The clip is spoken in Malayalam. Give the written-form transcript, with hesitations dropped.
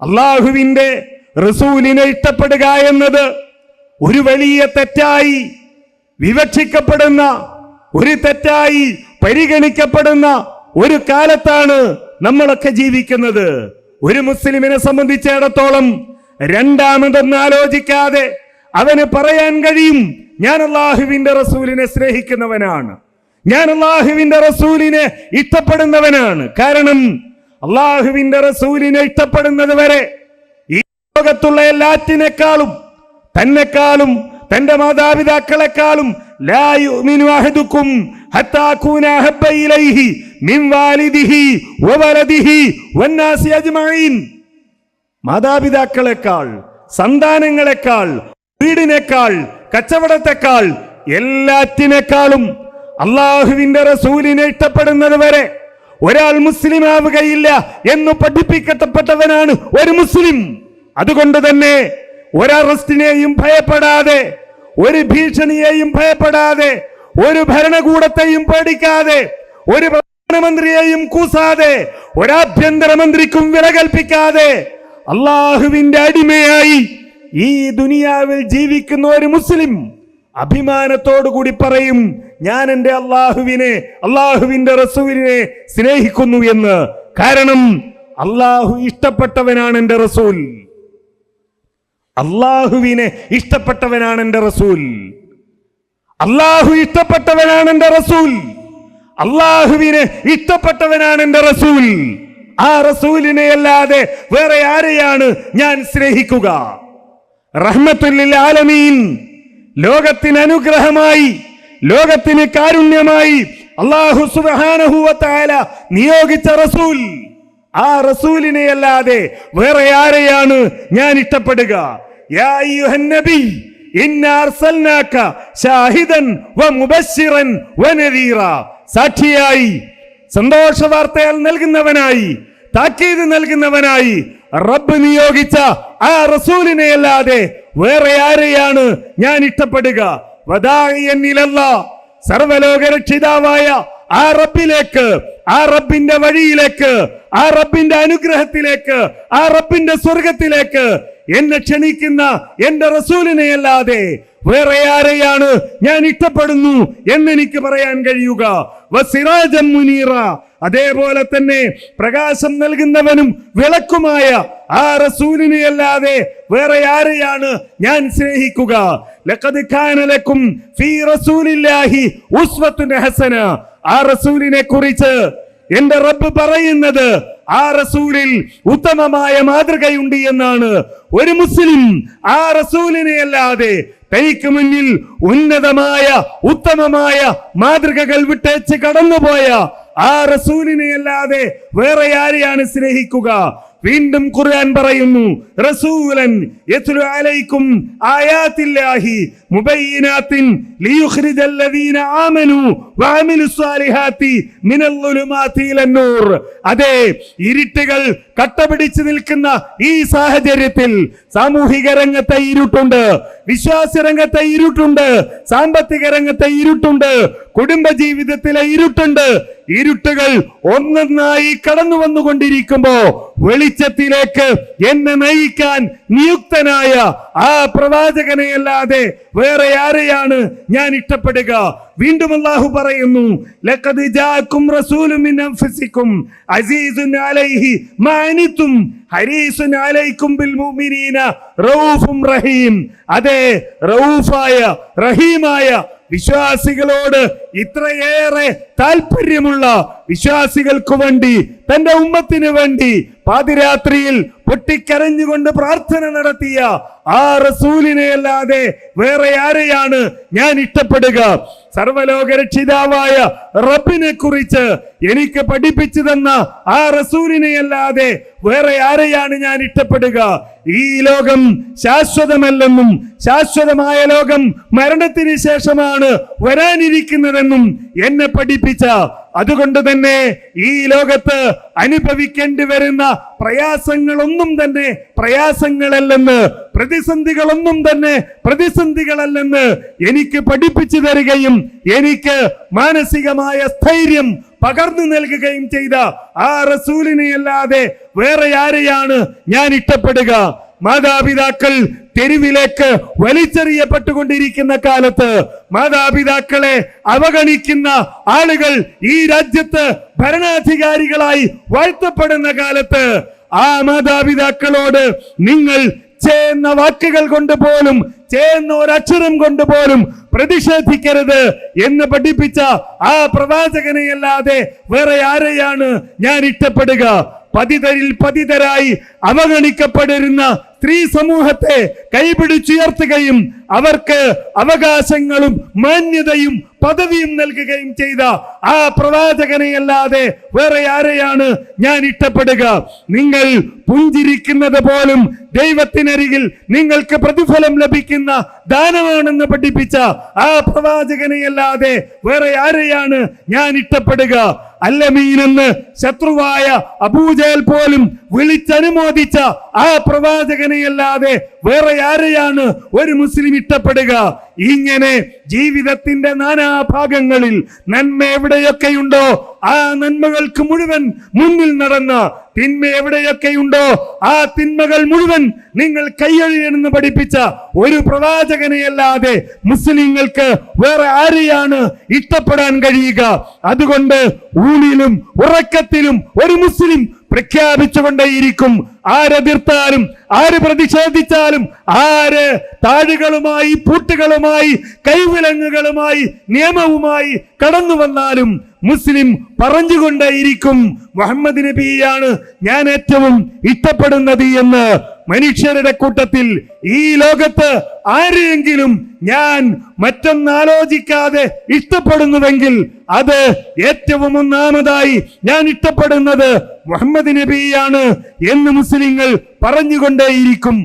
അള്ളാഹുവിന്റെ റസൂലിനെ ഇഷ്ടപ്പെടുക എന്നത് ഒരു വലിയ തെറ്റായി വിവക്ഷിക്കപ്പെടുന്ന, ഒരു തെറ്റായി പരിഗണിക്കപ്പെടുന്ന ഒരു കാലത്താണ് നമ്മളൊക്കെ ജീവിക്കുന്നത്. ഒരു മുസ്ലിമിനെ സംബന്ധിച്ചിടത്തോളം രണ്ടാമതൊന്നും ആലോചിക്കാതെ അവന് പറയാൻ കഴിയും, ഞാൻ അള്ളാഹുവിന്റെ റസൂലിനെ സ്നേഹിക്കുന്നവനാണ്, ഞാൻ അള്ളാഹുവിന്റെ റസൂലിനെ ഇഷ്ടപ്പെടുന്നവനാണ്. കാരണം അള്ളാഹുവിന്റെ റസൂലിനെ ഇഷ്ടപ്പെടുന്നത് വരെ ഈ ലോകത്തുള്ള എല്ലാറ്റിനേക്കാളും, തന്നെക്കാളും തന്റെ മാതാപിതാക്കളെക്കാളും ലാ യുഅ്മിനു അഹദുക്കും ഹത്താ അകൂന അഹബ്ബ ഇലൈഹി മിൻ വാലിദിഹി വവലദിഹി വന്നാസി അജ്മഈൻ. മാതാപിതാക്കളെക്കാൾ, സന്താനങ്ങളെക്കാൾ, വീടിനേക്കാൾ, കച്ചവടത്തെക്കാൾ, എല്ലാറ്റിനേക്കാളും അള്ളാഹുവിന്റെ റസൂലിനെ ഇഷ്ടപ്പെടുന്നത് വരെ ഒരാൾ മുസ്ലിം ആവുകയില്ല എന്ന് പഠിപ്പിക്കപ്പെട്ടവനാണ് ഒരു മുസ്ലിം. അതുകൊണ്ട് തന്നെ ഒരറസ്റ്റിനെയും ഭയപ്പെടാതെ, ഒരു ഭീഷണിയെയും ഭയപ്പെടാതെ, ഒരു ഭരണകൂടത്തെയും പേടിക്കാതെ, ഒരു പ്രധാനമന്ത്രിയെയും കൂസാതെ, ഒരാഭ്യന്തരമന്ത്രിക്കും വില കൽപ്പിക്കാതെ അള്ളാഹുവിന്റെ അടിമയായി ഈ ദുനിയാവിൽ ജീവിക്കുന്ന ഒരു മുസ്ലിം അഭിമാനത്തോടു കൂടി പറയും, ഞാൻ എൻ്റെ അള്ളാഹുവിന്റെ റസൂലിനെ സ്നേഹിക്കുന്നു എന്ന്. കാരണം അള്ളാഹു ഇഷ്ടപ്പെട്ടവനാണ് എൻ്റെ റസൂൽ, അള്ളാഹുവിനെ ഇഷ്ടപ്പെട്ടവനാണ് എൻ്റെ റസൂൽ, അള്ളാഹു ഇഷ്ടപ്പെട്ടവനാണ് എൻ്റെ റസൂൽ, അള്ളാഹുവിനെ ഇഷ്ടപ്പെട്ടവനാണ് എൻ്റെ റസൂൽ. ആ റസൂലിനെ അല്ലാതെ വേറെ ആരെയാണ് ഞാൻ സ്നേഹിക്കുക? റഹ്മത്തുൽ ലിൽ ആലമീൻ, ലോകത്തിന് അനുഗ്രഹമായി, ലോകത്തിന് കാരുണ്യമായി അല്ലാഹു സുബ്ഹാനഹു വ തആല നിയോഗിച്ച റസൂൽ, ആ റസൂലിനെ അല്ലാതെ വേറെ ആരെയാണ് ഞാൻ ഇഷ്ടപ്പെടുക? യാ അയ്യുഹൻ നബി ഇന്നാ അർസൽനാക ഷാഹിദൻ വമുബശ്ശിറൻ വനദീറ, സാക്ഷിയായി, സന്തോഷ വാർത്തകൾ നൽകുന്നവനായി, താക്കീത് നൽകുന്നവനായി റബ്ബ് നിയോഗിച്ച ആ റസൂലിനെ അല്ലാതെ വേറെ ആരെയാണ് ഞാൻ ഇഷ്ടപ്പെടുക? വദാഇയൻ ഇലല്ലാഹ്, സർവലോക രക്ഷിതാവായ ആ റബ്ബിലേക്ക്, ആ റബ്ബിന്റെ വഴിയിലേക്ക്, ആ റബ്ബിന്റെ അനുഗ്രഹത്തിലേക്ക്, ആ റബ്ബിന്റെ സ്വർഗത്തിലേക്ക് എന്നെ ക്ഷണിക്കുന്ന എന്റെ റസൂലിനെ അല്ലാതെ വേറെ ആരെയാണ് ഞാൻ ഇഷ്ടപ്പെടുന്നു എന്നെനിക്ക് പറയാൻ കഴിയുക? വസിറാജൻ മുനീറ, അതേപോലെ തന്നെ പ്രകാശം നൽകുന്നവനും വിളക്കുമായ ആ റസൂലിനെ അല്ലാതെ വേറെ ആരെയാണ് ഞാൻ സ്നേഹിക്കുക? ലഖദ് കാന ലക്കും ഫീ റസൂലില്ലാഹി ഉസ്വത്തുൻ ഹസന, ആ റസൂലിനെ കുറിച്ച് എന്റെ റബ്ബ് പറയുന്നത് ആ റസൂലിൽ ഉത്തമമായ മാതൃകയുണ്ട് എന്നാണ്. ഒരു മുസ്ലിം ആ റസൂലിനെ അല്ലാതെ തനിക്ക് മുന്നിൽ ഉന്നതമായ ഉത്തമമായ മാതൃകകൾ വിട്ടേച്ച് കടന്നുപോയ ആ റസൂലിനെ അല്ലാതെ വേറെ ആരെയാണ് സ്നേഹിക്കുക? വീണ്ടും ഖുർആൻ പറയുന്നു, റസൂലൻ യത്ലു അലൈക്കും ആയാത്തില്ലാഹി മുബയ്യിനാത്തിൻ ലിയുഖ്രിജൽ ലദീന ആമനു വഅമിലുസ് സാലിഹാത്തി മിനൽ ളുലുമാതി ഇലൻ നൂർ. അതെ, ഇരുട്ടുകൾ കട്ടപിടിച്ചു നിൽക്കുന്ന ഈ സാഹചര്യത്തിൽ സാമൂഹിക രംഗത്തെ ഇരുട്ടുണ്ട്, വിശ്വാസ രംഗത്തെ ഇരുട്ടുണ്ട്, സാമ്പത്തിക രംഗത്തെ ഇരുട്ടുണ്ട്, കുടുംബ ജീവിതത്തിലെ ഇരുട്ടുണ്ട്. ഇരുട്ടുകൾ ഒന്നൊന്നായി കടന്നു വന്നുകൊണ്ടിരിക്കുമ്പോ വെളിച്ചത്തിലേക്ക് എന്നെ നയിക്കാൻ നിയുക്തനായ ആ പ്രവാചകനെ അല്ലാതെ വേറെ ആരെയാണ് ഞാൻ ഇഷ്ടപ്പെടുക? വീണ്ടും അല്ലാഹു പറയുന്നു, ലഖദ് ജാഅക്കും റസൂലുൻ മിൻ അൻഫുസിക്കും അസീസുൻ അലൈഹി മാ അനിതും ഹരീസുൻ അലൈക്കും ബിൽ മുഅ്മിനീന റഊഫുർ റഹീം. അതെ, റഊഫായ റഹീമായ വിശ്വാസികളോട് ഇത്രയേറെ താല്പര്യമുള്ള, വിശ്വാസികൾക്ക് വേണ്ടി, തന്റെ ഉമ്മത്തിന് വേണ്ടി പാതിരാത്രിയിൽ പൊട്ടിക്കരഞ്ഞുകൊണ്ട് പ്രാർത്ഥന നടത്തിയ ആ റസൂലിനെ അല്ലാതെ വേറെ ആരെയാണ് ഞാൻ ഇഷ്ടപ്പെടുക? സർവലോക രക്ഷിതാവായ റബ്ബിനെ കുറിച്ച് എനിക്ക് പഠിപ്പിച്ചു തന്ന ആ റസൂലിനെ അല്ലാതെ വേറെ ആരെയാണ് ഞാൻ ഇഷ്ടപ്പെടുക? ഈ ലോകം ശാശ്വതമല്ലെന്നും ശാശ്വതമായ ലോകം മരണത്തിന് ശേഷമാണ് വരാനിരിക്കുന്നതെന്നും എന്നെ പഠിപ്പിച്ച, അതുകൊണ്ട് തന്നെ ഈ ലോകത്ത് അനുഭവിക്കേണ്ടി വരുന്ന പ്രയാസങ്ങളൊന്നും തന്നെ പ്രയാസങ്ങളല്ലെന്ന്, പ്രതിസന്ധികളൊന്നും തന്നെ പ്രതിസന്ധികളല്ലെന്ന് എനിക്ക് പഠിപ്പിച്ചു തരികയും എനിക്ക് മാനസികമായ സ്ഥൈര്യം പകർന്നു നൽകുകയും ചെയ്ത ആ റസൂലിനെ അല്ലാതെ വേറെ ആരെയാണ് ഞാൻ ഇഷ്ടപ്പെടുക? മാതാപിതാക്കൾ തെരുവിലേക്ക് വലിച്ചെറിയപ്പെട്ടുകൊണ്ടിരിക്കുന്ന കാലത്ത്, മാതാപിതാക്കളെ അവഗണിക്കുന്ന ആളുകൾ ഈ രാജ്യത്ത് ഭരണാധികാരികളായി വാഴ്ത്തപ്പെടുന്ന കാലത്ത്, ആ മാതാപിതാക്കളോട് നിങ്ങൾ ചെയ്യുന്ന വാക്കുകൾ കൊണ്ട് പോലും, ചെയ്യുന്ന ഒരക്ഷരം കൊണ്ട് പോലും പ്രതിഷേധിക്കരുത് എന്ന് പഠിപ്പിച്ച ആ പ്രവാചകനെ അല്ലാതെ വേറെ ആരെയാണ് ഞാൻ ഇഷ്ടപ്പെടുക? പതിതരിൽ പതിതരായി അവഗണിക്കപ്പെട്ടിരുന്ന സ്ത്രീ സമൂഹത്തെ കൈപിടിച്ചുയർത്തുകയും അവർക്ക് അവകാശങ്ങളും മാന്യതയും പദവിയും നൽകുകയും ചെയ്ത ആ പ്രവാചകനെ അല്ലാതെ വേറെ ആരെയാണ് ഞാൻ ഇഷ്ടപ്പെടുക? നിങ്ങൾ പുഞ്ചിരിക്കുന്നത് പോലും ദൈവത്തിനരികിൽ നിങ്ങൾക്ക് പ്രതിഫലം ലഭിക്കുന്ന ദാനമാണെന്ന് പഠിപ്പിച്ച ആ പ്രവാചകനെ അല്ലാതെ വേറെ ആരെയാണ് ഞാൻ ഇഷ്ടപ്പെടുക? അല്ലമീനെന്ന് ശത്രുവായ അബൂജഹൽ പോലും വിളിച്ചനുമോദിച്ച ആ പ്രവാചകനെ അല്ലാതെ വേറെ ആരെയാണ് ഒരു മുസ്ലിം ഇഷ്ടപ്പെടുക? ഇങ്ങനെ ജീവിതത്തിന്റെ നാനാഭാഗങ്ങളിൽ നന്മ എവിടെയൊക്കെയുണ്ടോ ആ നന്മകൾക്ക് മുഴുവൻ മുന്നിൽ നടന്ന, തിന്മ എവിടെയൊക്കെയുണ്ടോ ആ തിന്മകൾ മുഴുവൻ നിങ്ങൾ കൈയൊഴിയണമെന്ന് പഠിപ്പിച്ച ഒരു പ്രവാചകനെ അല്ലാതെ മുസ്ലിങ്ങൾക്ക് വേറെ ആരെയാണ് ഇഷ്ടപ്പെടാൻ കഴിയുക? അതുകൊണ്ട് ഊണിലും ഉറക്കത്തിലും ഒരു മുസ്ലിം പ്രഖ്യാപിച്ചുകൊണ്ടേയിരിക്കും, ആരെതിർത്താലും ആര് പ്രതിഷേധിച്ചാലും ആര് താഴുകളുമായി പൂട്ടുകളുമായി കൈവിലങ്ങുകളുമായി നിയമവുമായി കടന്നു വന്നാലും മുസ്ലിം പറഞ്ഞുകൊണ്ടേയിരിക്കും, മുഹമ്മദ് നബിയാണ് ഞാൻ ഏറ്റവും ഇഷ്ടപ്പെടുന്നത് എന്ന്. മനുഷ്യരുടെ കൂട്ടത്തിൽ ഈ ലോകത്ത് ആരെയെങ്കിലും ഞാൻ മറ്റൊന്നാലോചിക്കാതെ ഇഷ്ടപ്പെടുന്നുവെങ്കിൽ അത് ഏറ്റവും ഒന്നാമതായി ഞാൻ ഇഷ്ടപ്പെടുന്നത് മുഹമ്മദ് നബിയാണ് എന്ന് മുസ്ലിങ്ങൾ പറഞ്ഞുകൊണ്ടേയിരിക്കും.